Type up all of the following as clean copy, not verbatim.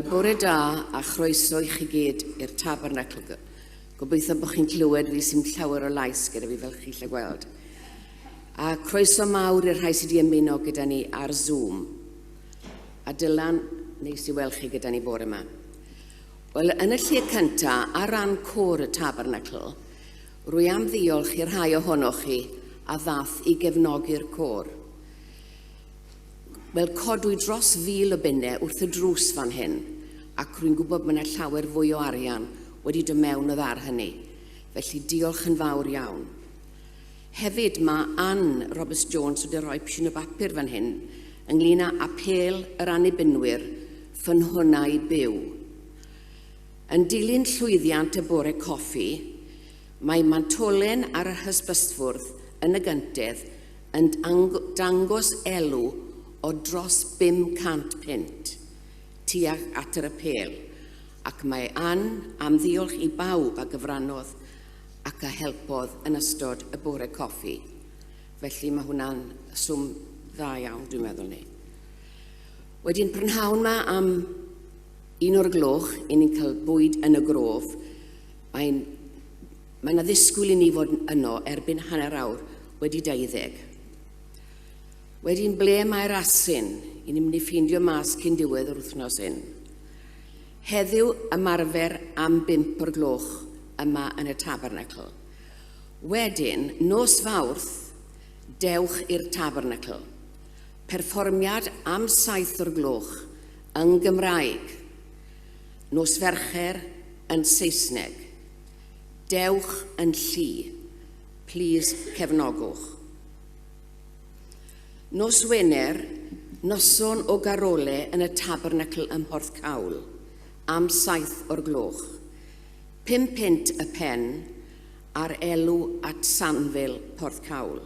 Wel, bore da a chroeso i chi gyd i'r Tabernacl. Gobeithio bod chi'n clywed fi sy'n llawer o lais gyda fi fel chi'n lle gweld. A croeso mawr i'r rhai sydd wedi ymuno gyda ni ar Zoom. A Dylan, neis i weld chi gyda ni bore yma. Wel, yn y lle cyntaf, ar ran côr y Tabernacl, rwy am ddiolch i'r rhai ohonoch chi a ddath i gefnogi'r côr. Wel, codwy dros 1,000 o bunnau wrth y drws fan hyn, ac rwy'n gwybod bod yna llawer fwy o arian wedi dod mewn o ddar hynny. Felly diolch yn fawr iawn. Hefyd mae Ann Roberts Jones wedi rhoi pisiwn o bapur fan hyn ynglyn â apel yr annibynwyr ffynhonnau byw. Yn dilyn llwyddiant y bore coffi, mae mantolen ar yr hysbystfwrdd yn y gyntedd yn dangos elw o dros 500 punt tuag at yr apel, ac mae Ann am ddiolch i bawb a gyfrannodd ac a helpodd yn ystod y bore coffi. Felly mae hwnna'n swm dda iawn, dwi'n meddwl ni. Wedyn prynhawn yma am 1:00 i ni'n cael bwyd yn y grof. Mae yna ddisgwyl i ni fod yno erbyn 1:30 wedi 20. Wedyn ble mae'r asyn, i ni'n mynd i ffindio mas cyn diwedd yr wythnos hyn. Heddiw ymarfer am 5:00 yma yn y Tabernacl. Wedyn, nos Fawrth, dewch i'r Tabernacl. Perfformiad am 7:00 yn Gymraeg. Nos Fercher yn Saesneg. Dewch yn Llu. Plis cefnogwch. Nos Wener, noson o garole yn y Tabernacl ym Porthcawl am 7:00. 5 punt y pen ar elw at Sanfil Porthcawl.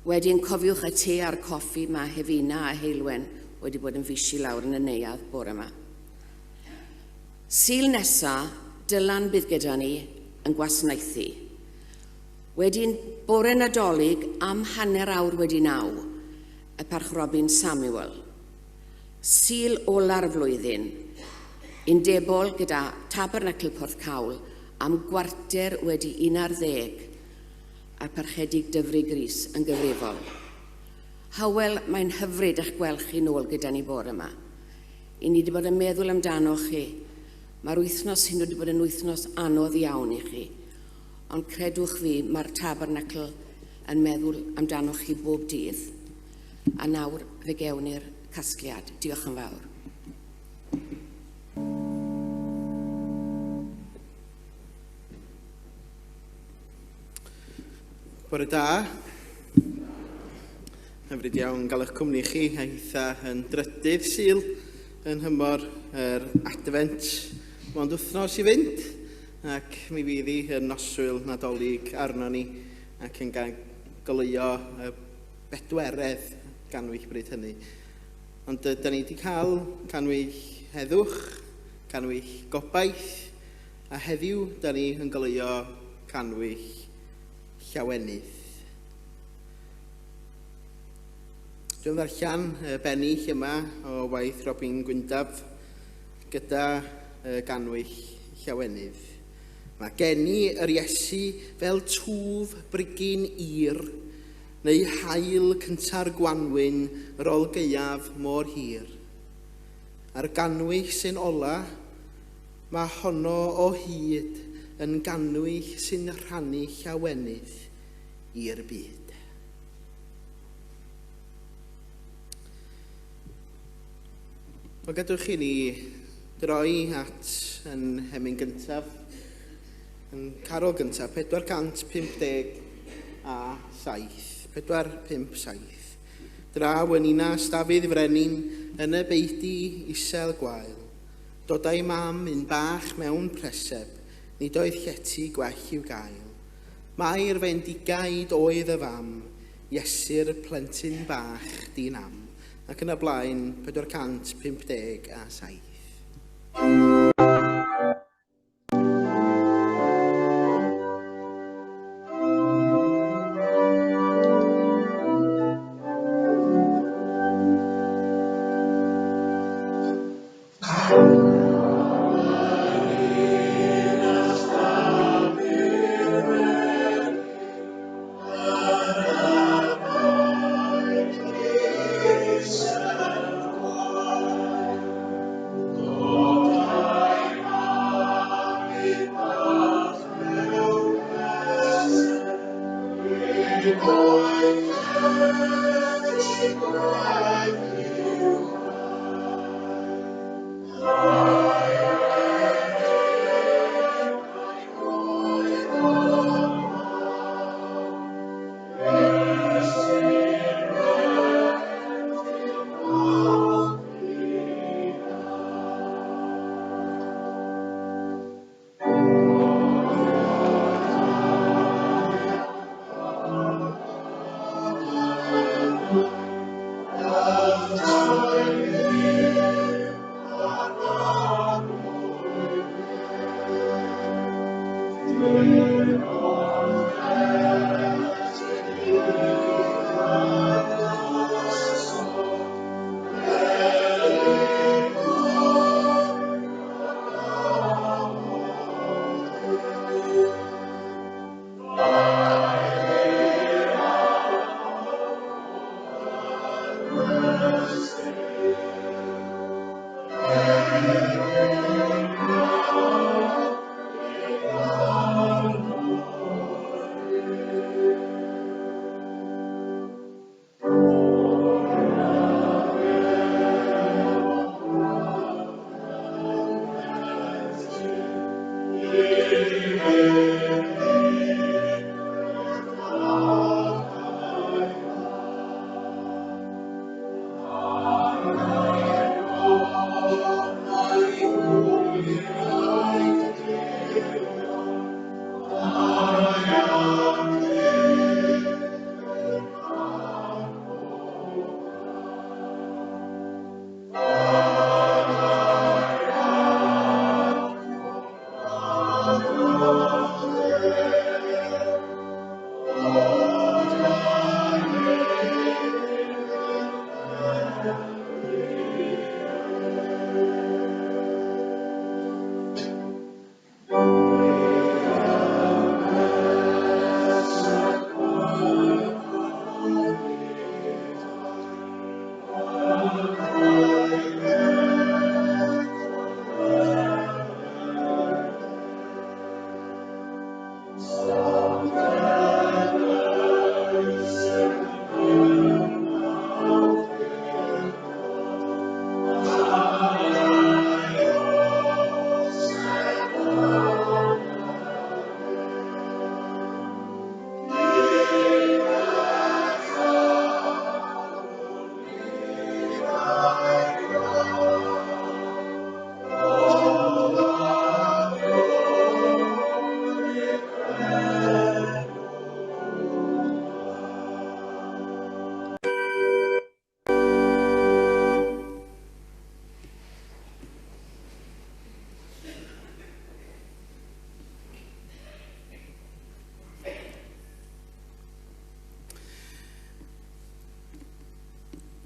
Wedyn cofiwch y te a'r coffi mae Hefina a Heilwen wedi bod yn fisi lawr yn y neuadd bore yma. Sul nesa, Dylan bydd gyda ni yn gwasanaethu. Wedyn bore Nadolig am 1:30 wedi 9, y Parch Robin Samuel. Sul ola'r flwyddyn, undebol gyda Tabernacl Porthcawl am 1:15 wedi 11, a'r parchedig Dyfrig Rhys yn gyfrifol. Hywel, mae'n hyfryd eich gweld chi nôl gyda ni bore yma. I ni wedi bod yn meddwl amdano chi. Mae'r wythnos hyn wedi bod yn wythnos anodd iawn i chi. Ond credwch fi, mae'r Tabernacl yn meddwl amdano chi bob dydd. A nawr fe gewn ni'r casgliad. Diolch yn fawr. Bore da. Hyfryd iawn gael eich cwmni chi eitha yn Drydydd Sul yn hymor yr Adfent. Mae'n wythnos i fynd, ac mi fydd hi yn noswyl Nadolig arno ni ac yn goleuo y bedweredd ganwych bryd hynny. Ond da ni wedi cael canwych heddwch, canwych gobaith, a heddiw da ni yn goleuo canwych llawenydd. Dwi'n ddarllen bennill yma o waith Robin Gweinidog gyda ganwych llawenydd. Mae geni yr Iesu fel twf brigyn ir, neu haul cynta'r gwanwyn yr olgeuaf mor hir. A'r ganwych sy'n ola, mae honno o hyd yn ganwych sy'n rhannu llawenydd i'r byd. O gadwch chi ni droi at yn hemyn gyntaf, yn carol gyntaf, 457 a 7. 457. Draw yn unas Dafydd Frenin yn y beidi isel gwael. Dodai mam un bach mewn preseb, nid oedd llety gwell i'w gael. Mae'r fendigaid oedd y fam, Iesu'r plentyn bach dyn am. Ac yn y blaen, 457 a 7.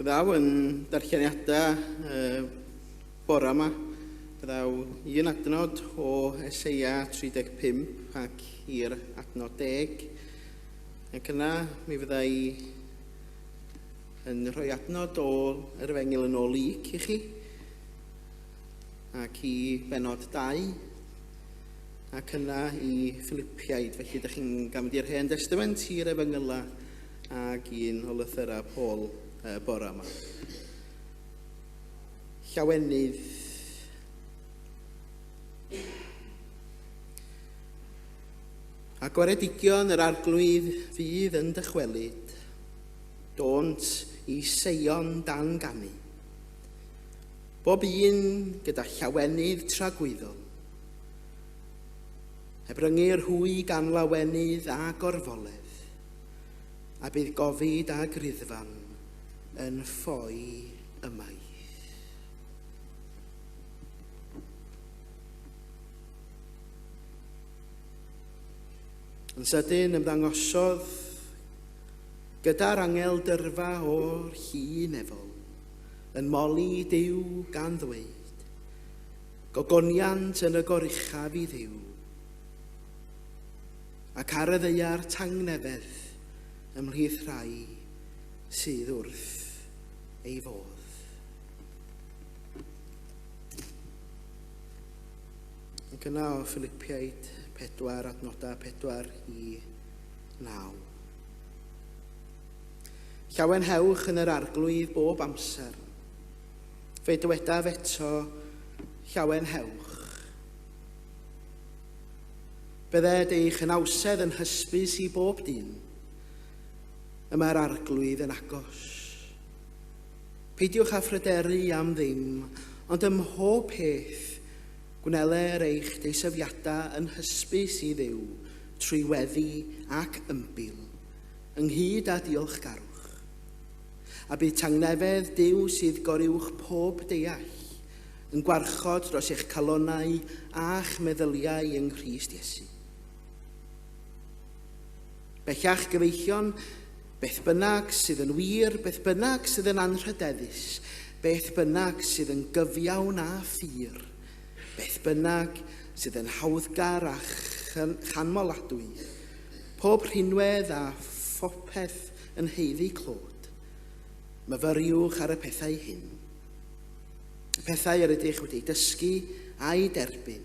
Byddaw yn darlleniadau bore yma. Byddaw un adnod o Eseia 35 ac i'r adnod 10. Ac yna mi fyddai yn rhoi adnod o yr Efengyl yn ôl Lyc i chi. Ac i benod 2. Ac yna i Philippiaid. Felly, ydych chi'n gamd i'r Hen Testament i'r Efengyla ac un o lythyrau Paul bore yma. Llawenydd. A gwaredigion yr arglwydd fydd yn dychwelyd, dont i Seion dan ganu. Bob un gyda llawenydd tragwyddol. Hebryngir hwy gan lawenydd a gorfoledd, a bydd gofid a gryddfan yn ffoi ymaith. Yn sydyn ymddangosodd gyda'r angel dyrfa o'r llun efol, yn moli Duw gan ddweud, gogoniant yn y goruchaf i Dduw, ac ar y ddeiar tangnefedd ymhlith rhai sydd wrth ei fodd. Ac yna o Philippiaid 4, adnodau 4 i 9. Llawen hewch yn yr arglwydd bob amser. Fe dywedaf eto llawen hewch. Bydded eich ynawsedd yn hysbys i bob dyn. Yma'r arglwydd yn agos. Peidiwch â phryderu am ddim, ond ym mhob peth gwneler eich deisyfiadau yn hysbys i Dduw trwy weddi ac ymbil, ynghyd â diolchgarwch. A bydd tangnefedd Duw sydd goriwch pob deall yn gwarchod dros eich calonnau a'ch meddyliau yng Nghrist Iesu. Bellach gyfeillion, beth bynnag sydd yn wir, beth bynnag sydd yn anrhydeddus, beth bynnag sydd yn gyfiawn a ffyr, beth bynnag sydd yn hawddgar a chanmoladwy, pob rhinwedd a phopeth yn heiddi clod. Myfyriwch ar y pethau hyn. Y pethau yr ydych wedi dysgu a'i derbyn,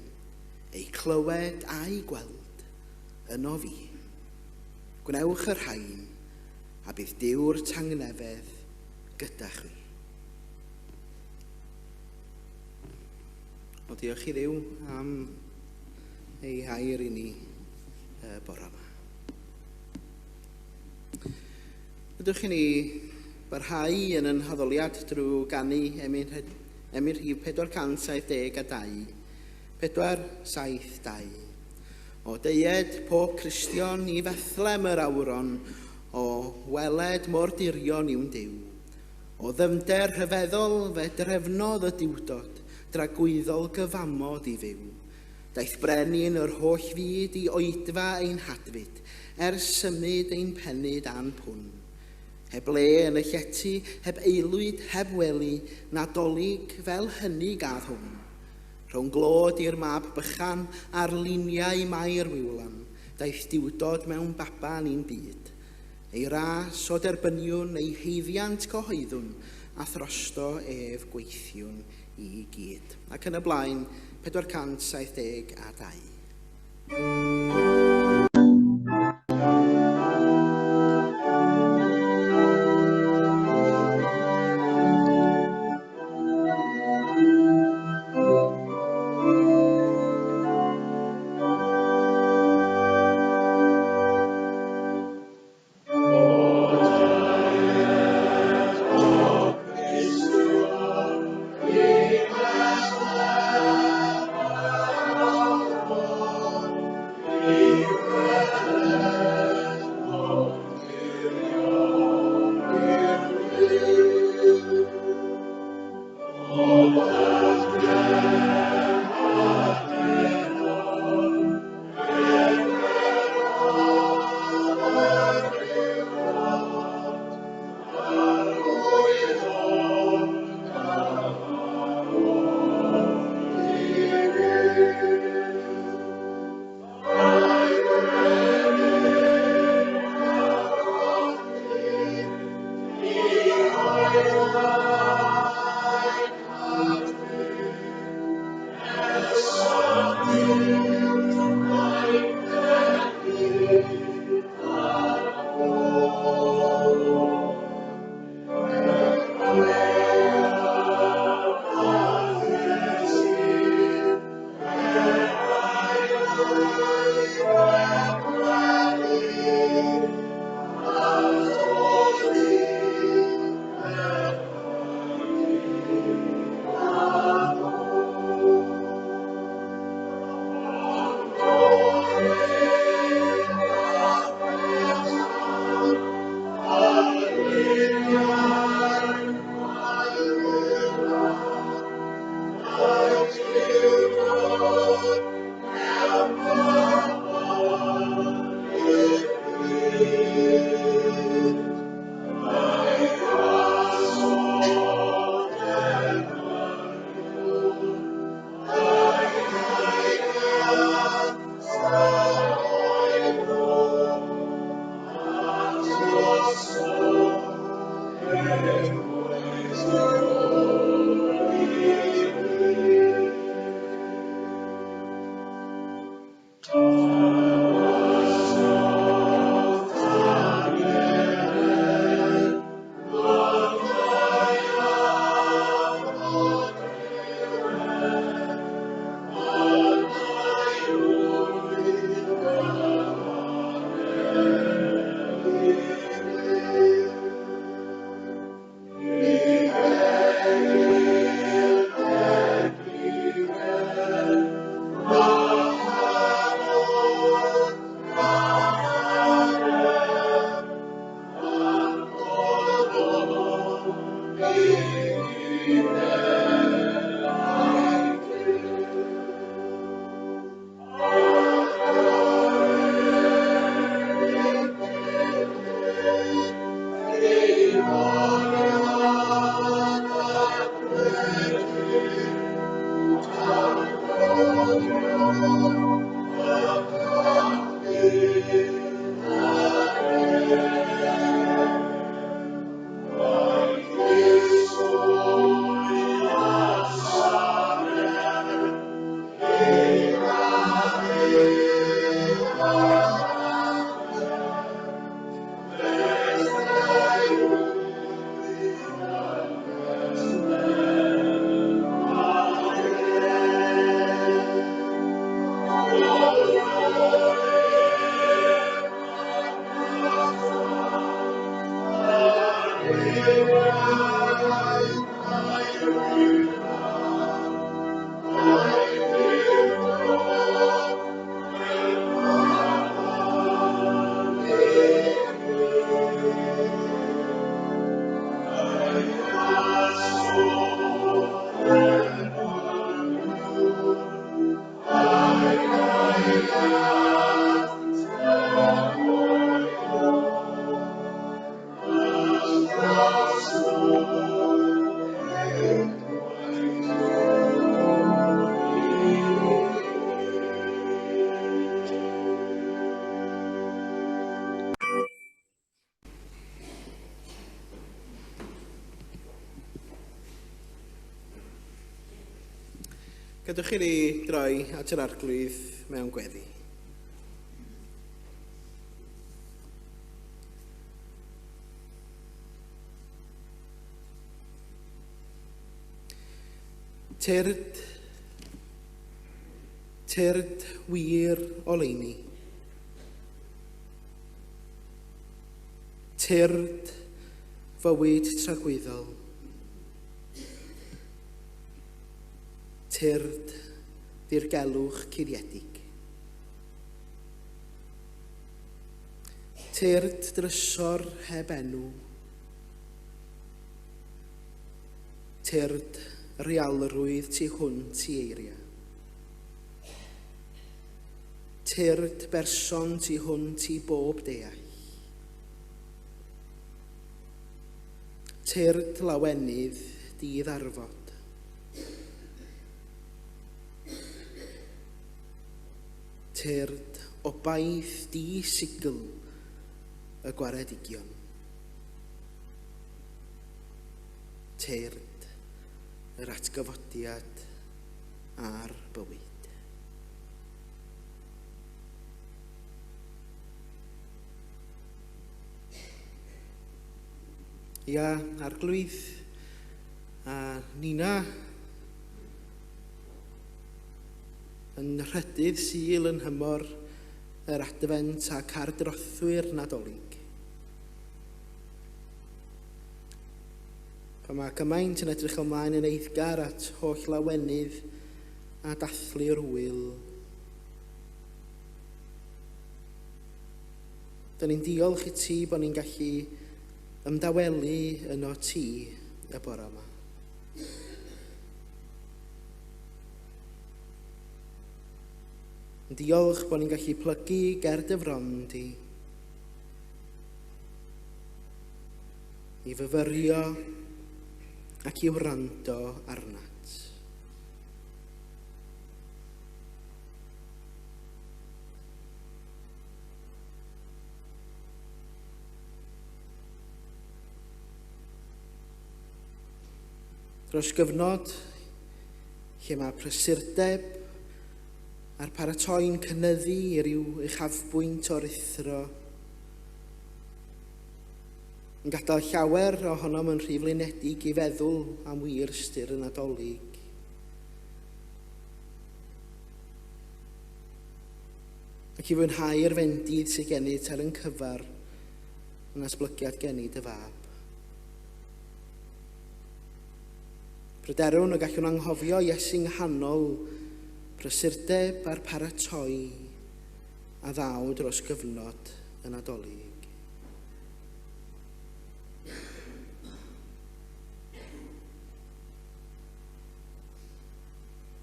ei clywed a'i gweld yno fi. Gwnewch yr rhain, a bydd Duw'r tangnefedd gyda chi. O diolch i Dduw am ei hair i ni bore yma. Ydych chi ni barhau yn yn haddoliad drwy ganu emyr rhif 472, 472. O deied pob Cristion i Fethlem yr awron, o weled mor dirion i'w Duw. O ddyfnder rhyfeddol fe drefnodd y diwdod, dragwyddol gyfamod i fyw. Daeth brenin yr holl fyd i oedfa ein hadfyd, symud ein penyd a'n pwn. Heb le yn y llety, heb eilwyd, heb wely, nadolig fel hynny gath hwn. Rhwng glod i'r mab bychan a'r luniau mae'r wywlan, daeth diwdod mewn baban i'n byd. Ei ras o derbyniwn, ei heiddiant cyhoeddwn, a throsto ef gweithiwn i gyd. Ac yn y blaen, 472. Gadwch chi ni droi at yr arglwydd mewn gweddi. Tyrd wir oleuni. Tyrd fywyd tragwyddol. Tyrd ddirgelwch curiedig. Tyrd drysor heb enw. Tyrd realrwydd tu hwnt i eiria. Tyrd berson tu hwnt i bob deall. Tyrd lawenydd dydd arfod. Tyrd o baith di sigl y gwaredigion. Tyrd yr atgyfodiad a'r bywyd. Ia, arglwydd a Nina yn Rhydydd Sul yn hymor yr Adfent a cardrothwyr Nadolig. Pan mae gymaint yn edrych ymlaen yn eiddgar at holl lawenydd a dathlu'r hwyl. Dyna ni'n diolch i ti bod ni'n gallu ymdawelu yno ti y bore yma. Diolch bod ni'n gallu plygu ger dy fron di i fyfyrio ac i wrando arnat. Dros gyfnod lle mae prysurdeb a'r paratoi'n cynyddu i ryw uchafbwynt o'r ithro, yn gadael llawer ohonom yn rhy flinedig i feddwl am wir ystyr y Nadolig. Ac i fwynhau'r fendid sy'n gennyt ar yn cyfar yn esblygiad genid y fab. Pryderwn y gallwn anghofio Iesu'n nghanol prysurdeb a'r paratoi a ddaw dros gyfnod y Nadolig.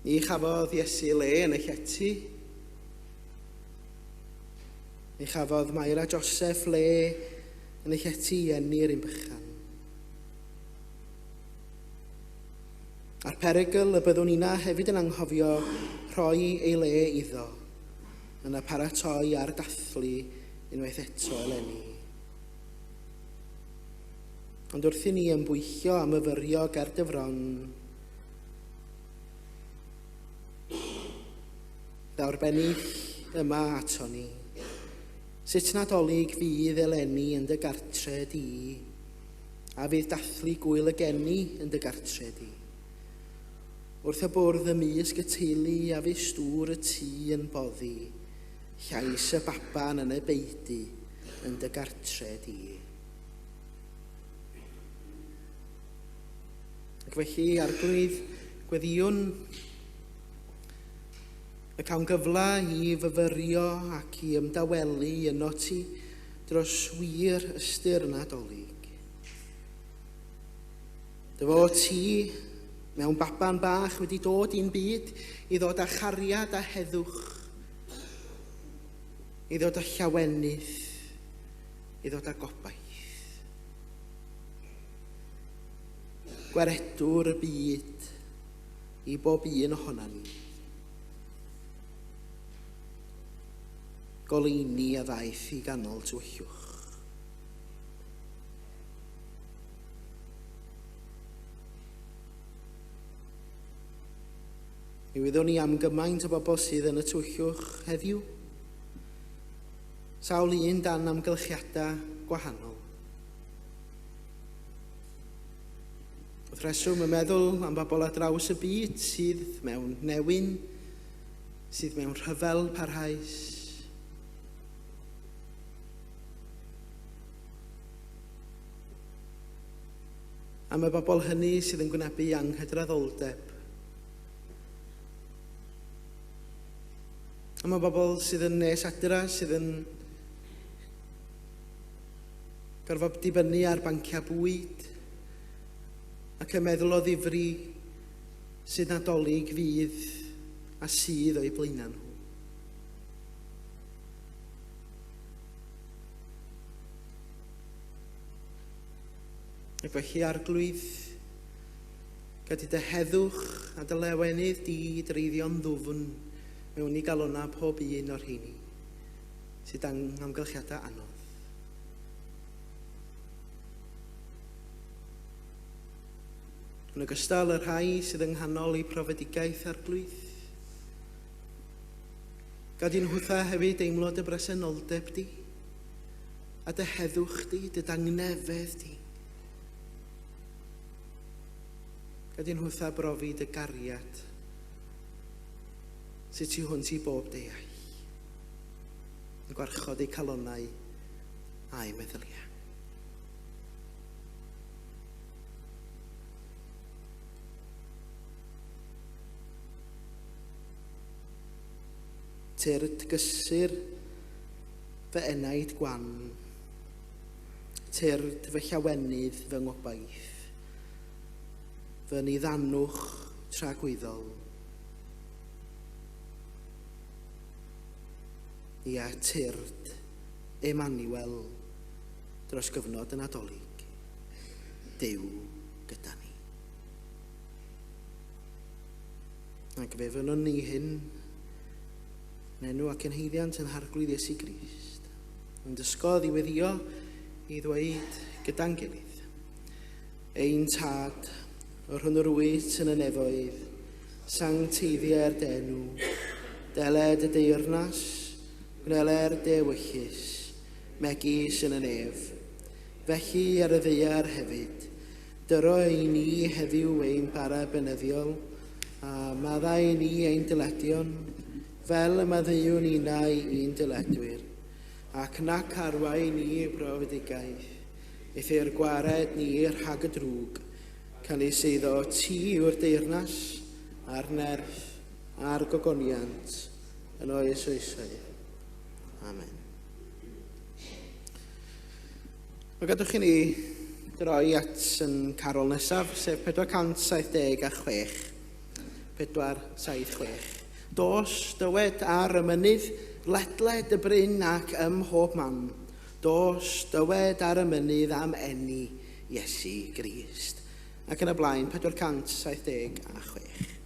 Ni chafodd Iesu le yn y llety. Ni chafodd Mair a Joseph le yn y llety i enni'r un bychan. A'r perygl y byddwn ni'na hefyd yn anghofio rhoi ei le iddo yn y paratoi a'r dathlu unwaith eto eleni. Ond wrth i ni ymgweithio am yfyrio ger dyfron, ddaw'r bennill yma ato ni. Sut Nadolig fydd eleni yn dy gartre di, a fydd dathlu gwyl y geni yn dy gartre di. Wrth y bwrdd ymysg y teulu a fydd stŵr y tŷ yn boddi, llais y baban yn y beidu yn dy gartre di. Ac felly arglwydd gweddiwn y cawn gyfla i fyfyrio ac i ymdawelu yno ti dros wir ystyr Nadolig. Dyfo ti mewn baban bach wedi dod i'n byd i ddod â chariad a heddwch, i ddod â llawenydd, i ddod â gobaith. Gwaredwr y byd i bob un ohona ni. Goleini a ddaeth i ganol tywyllwch. Mi wyddwn ni am gymaint o bobl sydd yn y tywyllwch heddiw. Sawl un dan amgylchiadau gwahanol. Wrth reswm yn meddwl am bobl ar draws y byd sydd mewn newyn, sydd mewn rhyfel parhaus. Am y bobl hynny sydd yn gwynebu anghydraddoldeb. Am y bobl sydd yn nes adra, sydd yn gorfod dibynnu ar bancia bwyd ac yn meddwl o ddifri sydd Nadolig fydd a sydd o'i blaenau nhw. Ac felly arglwydd, gadi dy heddwch a dy lewenydd di dreiddion ddwfn mewn i galona pob un o'r rheini sydd amgylchiadau anodd. Yn ogystal y rhai sydd yng nghanol i profedigaeth arglwydd, gadi'n hwtha hefyd deimlod y bresenoldeb di a dy heddwch di, dy dangnefedd di. Gadi'n hwtha brofi dy gariad sut ti hwnt i bob deall, yn gwarchod eu calonau a'i meddyliau. Tyrd gysur fy enaid gwan, tyrd fy llawenydd fy ngobaith, fy niddanwch tragwyddol. Ia tyrd Emmanuel dros gyfnod y Nadolig. Duw gyda ni. Ac fe fynnwn ni hyn yn enw ac yn heiddiant yn harglwydd Iesu Grist, yn dysgodd i weddio i ddweud gyda'n gilydd. Ein tad, o'r hwn yr wyt yn y nefoedd, sancteiddiau'r denw, deled y deyrnas, gwneler dewyllus, megis yn y nef. Felly ar y ddeiar hefyd, dyro i ni heddiw ein para benyddiol, a maddau ni ein dyledion, fel y maddeuwn unau un dyledwyr, ac nac arwain ni brofedigaeth, eithyr gwared ni rhag y drwg, cael ei seiddo ti yw'r deyrnas, a'r nerth, a'r gogoniant, yn oes oesoedd. Amen. Mae gadwch chi ni droi at yn carol nesaf, sef 476. 476. Dos, dywed ar y mynydd, ledled y bryn ac ym mhob man. Dos, dywed ar y mynydd am enni Iesu Grist. Ac yn y blaen, 476.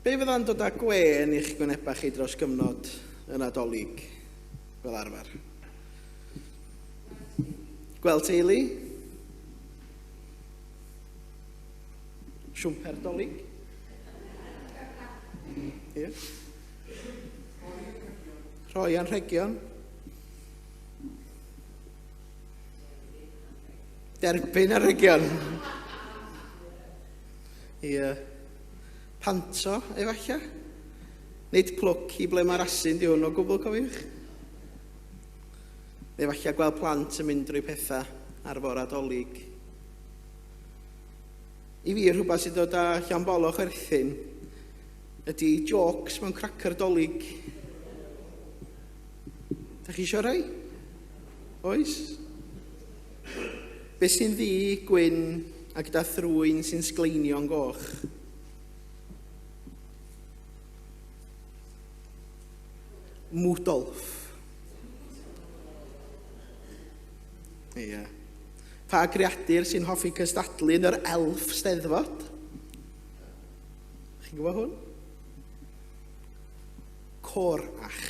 Be fydda'n dod â gwen i'ch gwynebau chi dros gyfnod y Nadolig fel arfer? Gweld teulu? Siwmper dolig. Ie. Rhoi anrhegion. Derbyn anrhegion. Ie. Panto, efallai. Nid plwc i ble mae'r asyn di hwn o gwbl, cofiwch. Efallai gweld plant yn mynd drwy pethau ar fora dolig. I fi, rhywbeth sydd dod â llanbolo chwerthin ydy jocs mewn cracer dolig. Da chi eisiau rhai? Oes? Be sy'n ddi, gwyn a gyda thrwyn sy'n sgleinio'n goch? Mwdolf. Ie. Pa greadur sy'n hoffi cystadlu yn yr elf steddfod? Chi'n gwybod hwn? Corach.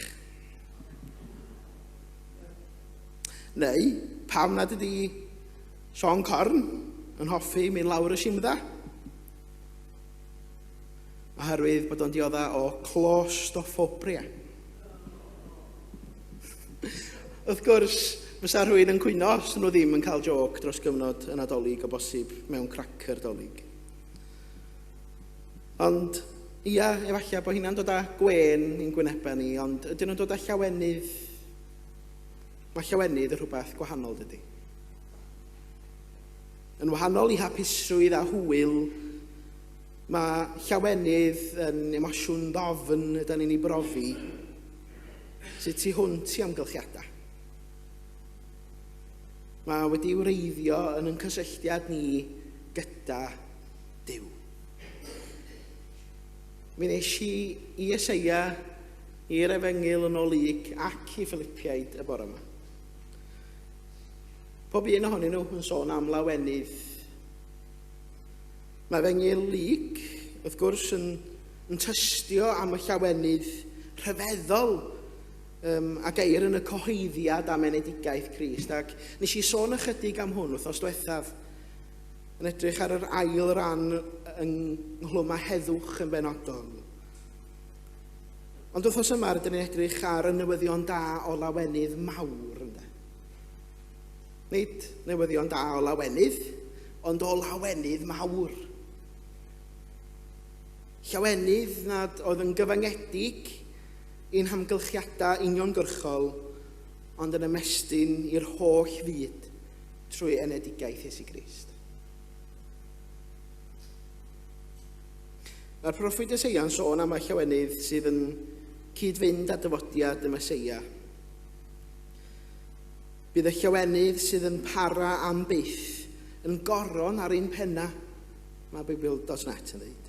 Neu, pam nad ydi Sion Corn yn hoffi mynd lawr y simdda? Oherwydd bod o'n diodda o claustrophobia. Wrth gwrs, fysa rhywun yn cwyno os nhw ddim yn cael joc dros gyfnod yn adolyg o bosib mewn cracer dolyg. Ond, ia, efallai bod hynna'n dod â gwen i'n gwynebau ni, ond ydyn nhw'n dod â llawenydd. Mae llawenydd yn rhywbeth gwahanol dydy. Yn wahanol i hapusrwydd a hwyl, mae llawenydd yn emosiwn ddofn ydyn ni'n ei brofi, sydd tu hwnt i amgylchiadau. Mae wedi wreiddio yn cysylltiad ni gyda Duw. Mi nes i Eseia, i'r Efengyl yn Olyg ac i Philippiaid y bore yma. Pob un ohonyn nhw yn sôn am lawenydd. Mae Efengyl Lyg, wrth gwrs, yn tystio am y llawenydd rhyfeddol a geir yn y cyhoeddiad am enedigaeth Crist. Ac nes i sôn ychydig am hwn wrthnos diwethaf yn edrych ar yr ail ran ynglwm â heddwch yn benodol. Ond wrthnos yma rydyn ni'n edrych ar y newyddion da o lawenydd mawr. Nid newyddion da o lawenydd, ond o lawenydd mawr. Llawenydd nad oedd yn gyfyngedig i'n hamgylchiadau uniongyrchol, ond yn ymestyn i'r holl fyd trwy enedigaeth Iesu Grist. Mae'r proffwyd Eseia'n sôn am y llawenydd sydd yn cyd-fynd â dyfodiad y Meseia. Bydd y llawenydd sydd yn para am byth yn goron ar un penna, mae Bible.net yn dweud.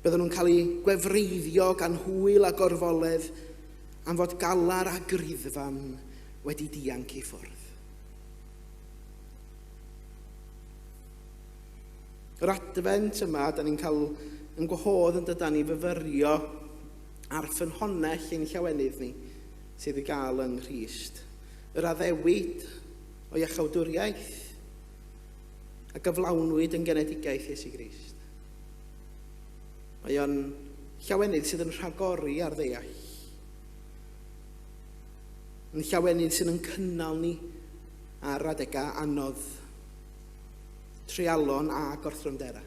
Bydden nhw'n cael eu gwefreiddio gan hwyl a gorfoledd am fod galar a griddfan wedi dianc i ffwrdd. Yr adfent yma, da ni'n cael yn gwahodd yn dydan ni fyfyrio ar ffynhonnell ein llawenydd ni sydd i gael yng Nghrist. Yr addewid o iachawdwriaeth a gyflawnwyd yn genedigaeth Iesu Grist. Mae o'n llawenydd sydd yn rhagori ar ddeall. Yn llawenydd sydd yn cynnal ni ar adegau anodd, treialon a gorthrymdera.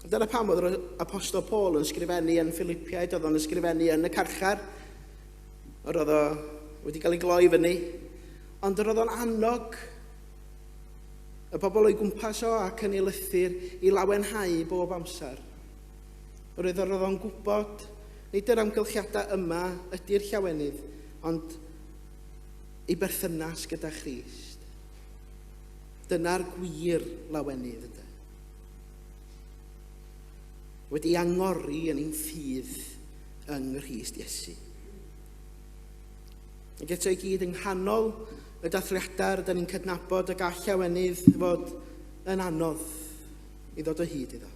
Dyna pam oedd yr apostol Paul yn sgrifennu yn Philippiaid, oedd o'n ysgrifennu yn y carchar, oedd o wedi cael ei gloi fyny, ond roedd o'n annog y bobl o'i gwmpas o ac yn ei lythyr i lawenhau bob amser. Roedd o'n gwybod nid yr amgylchiadau yma ydy'r llawenydd, ond ei berthynas gyda Christ. Dyna'r gwir lawenydd ydy. Wedi angori yn ein ffydd yng Nghrist Iesu. Ac eto i gyd yng nghanol y dathliadau rydyn ni'n cydnabod y gall llawenydd fod yn anodd i ddod o hyd iddo.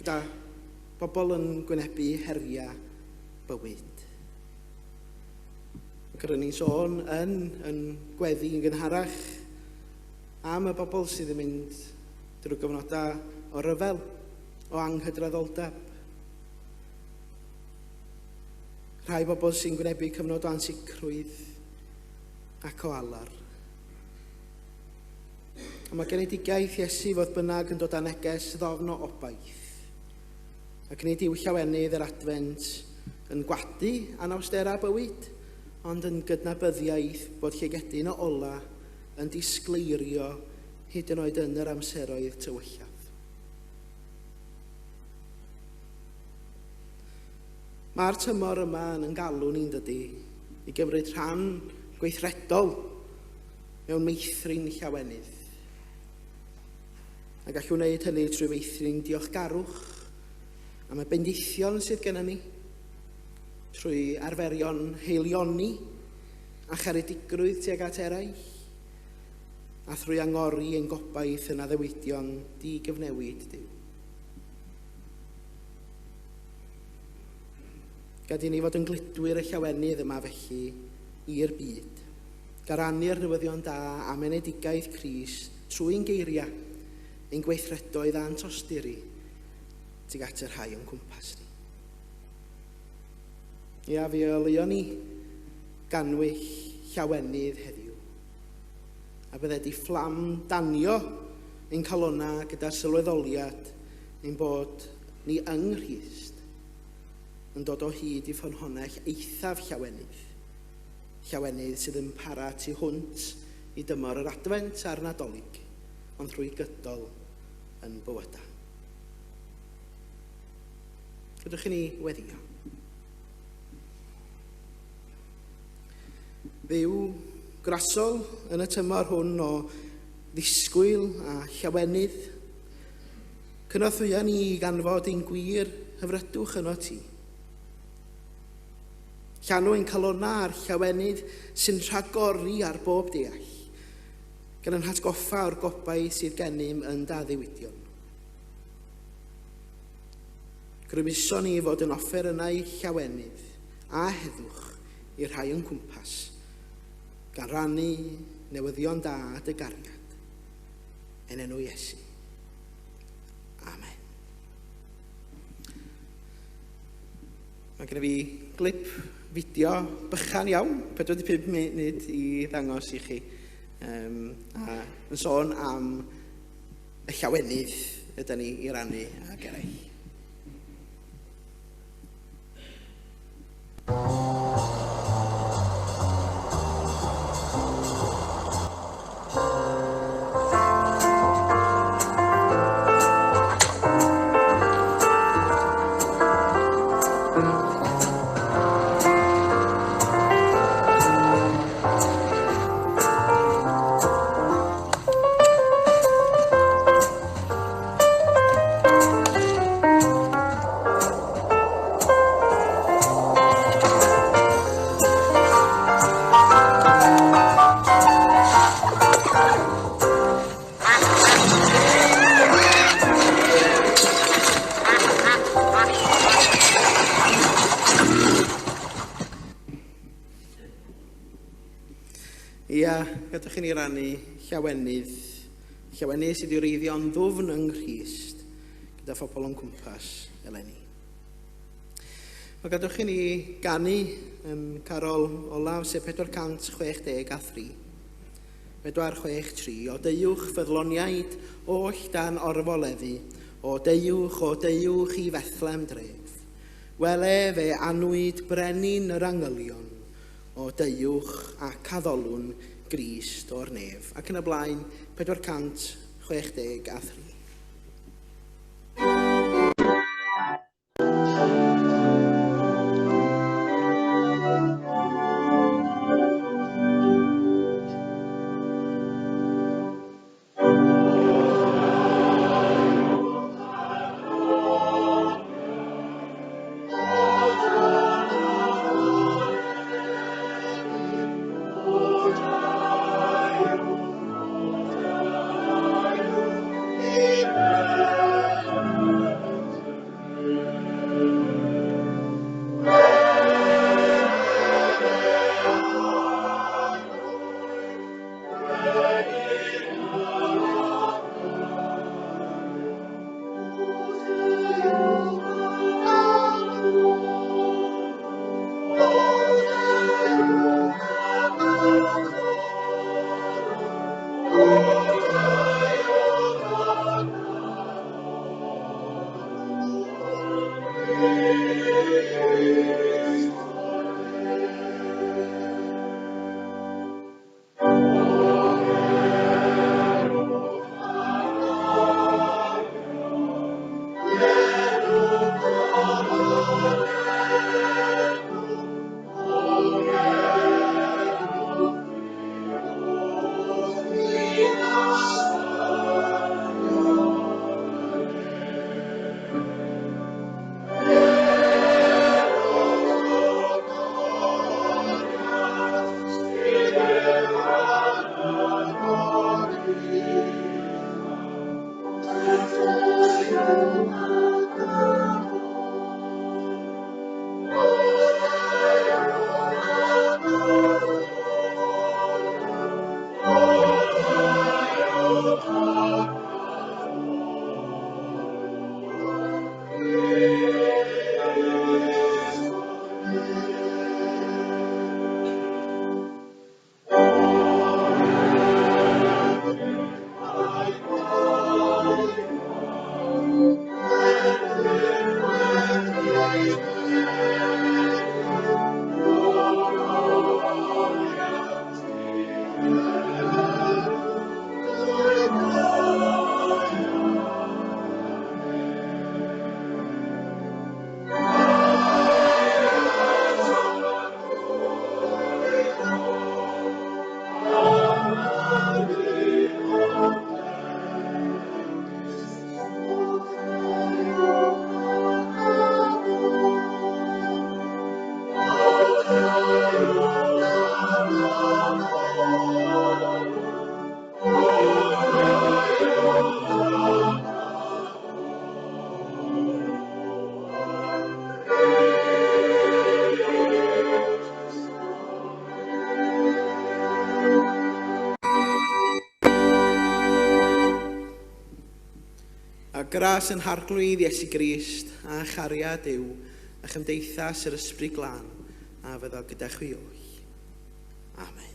Gyda bobl yn gwynebu heriau bywyd. Ac rydyn ni'n sôn yn gweddi yn gynharach am y bobl sydd yn mynd drwy gyfnodau o ryfel, o anghydraddoldeb. Rhai bobl sy'n gwynebu cyfnod o ansicrwydd ac o alar. A mae genedigaeth Iesu fodd bynnag yn dod â neges ddofn o obaith. Ac nid yw llawenydd yr Adfent yn gwadu anawstera bywyd, ond yn gydnabyddiaeth bod llygedyn o ola yn disgleirio hyd yn oed yn yr amseroedd tywyllaf. Mae'r tymor yma yn galw ni'n dydy i gymryd rhan gweithredol mewn meithrin llawenydd. A gallwn wneud hynny trwy meithrin diolchgarwch am y bendithion sydd gennym ni, trwy arferion heilioni a charedigrwydd tuag at eraill, a thrwy angori ein gobaith yn addewidion di-gyfnewid Duw. Gad i ni fod yn gludwyr y llawenydd yma felly i'r byd, garannu'r newyddion da am enedigaeth Crist trwy'n geiriau, ein gweithredoedd a'n tosturi tuag at yr rhai o'n cwmpas ni. Ia, fe oleuon ni ganwyll llawenydd heddiw. A bydde di fflam danio ein calonna gyda'r sylweddoliad ein bod ni yng Nghrist yn dod o hyd i ffynhonnell eithaf llawenydd. Llawenydd sydd yn para tu hwnt i dymor yr Adfent a'r Nadolig, ond trwy gydol yn bywydau. Ydych chi ni weddio? Fyw grasol yn y tymor hwn o ddisgwyl a llawenydd. Cynorthwya ni ganfod ein gwir hyfrydwch yno ti. Llanw ein calonna a'r llawenydd sy'n rhagori ar bob deall, gan yn hatgoffa o'r gobaith sydd gennym yn daddiwidion. Grymuso ni fod yn offer yna i llawenydd a heddwch i'r rhai yn cwmpas, gan rannu newyddion da a dygariad. Yn enw Iesu. Amen. Mae gen i fi glip fideo bychan iawn, 45 munud i ddangos i chi. A yn sôn am y llawenydd ydyn ni i rannu ag eraill. Gadwch chi ni rannu llawenydd sydd i'w reiddio'n ddwfn yng Nghrist gyda phobl o'n cwmpas eleni. Mae gadwch chi ni ganu yn carol olaf sef 463. 463. O deuwch fyddloniaid oll dan orfoleddu, o deuwch i Fethlem dref. Wele fe anwyd brenin yr angylion, o deuwch a caddolwn Grist o'r nef, ac yn y blaen 463. A gras yn harglwydd Iesu Grist a chariad Duw a chymdeithas yr ysbryd glân a fyddo gyda chwi oll. Amen.